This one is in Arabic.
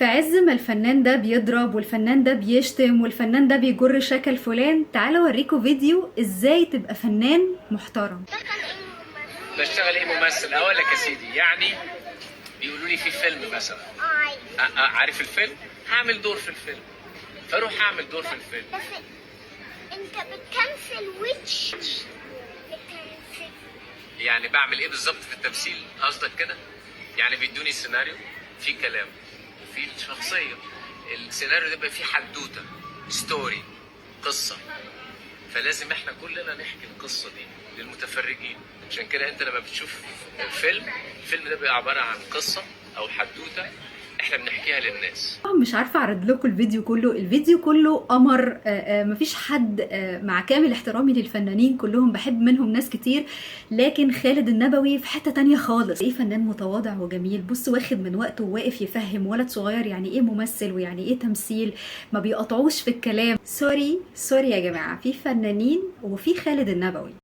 في عز ما الفنان ده بيضرب والفنان ده بيشتم والفنان ده بيجر شكل فلان، تعالوا اوريكم فيديو ازاي تبقى فنان محترم. بشتغل ايه ممثل؟ اقول لك يا سيدي، يعني بيقولوا لي في فيلم مثلا، عارف الفيلم؟ هعمل دور في الفيلم، فاروح اعمل دور في الفيلم. انت بتمثل ويتش؟ يعني بعمل ايه بالظبط في التمثيل؟ قصدك كده؟ يعني بيدوني سيناريو، في كلام وفي شخصيه، السيناريو ده بيبقى فيه حدوته، ستوري، قصه، فلازم احنا كلنا نحكي القصه دي للمتفرجين. عشان كده انت لما بتشوف الفيلم ده بيبقى عباره عن قصه او حدوته احنا بنحكيها للناس. مش عارفه اعرض لكم الفيديو كله قمر. مفيش حد، مع كامل احترامي للفنانين كلهم بحب منهم ناس كتير، لكن خالد النبوي في حته تانية خالص. ايه فنان متواضع وجميل، بص واخد من وقته وواقف يفهم ولد صغير يعني ايه ممثل ويعني ايه تمثيل، ما بيقطعوش في الكلام. سوري يا جماعه، في فنانين وفي خالد النبوي.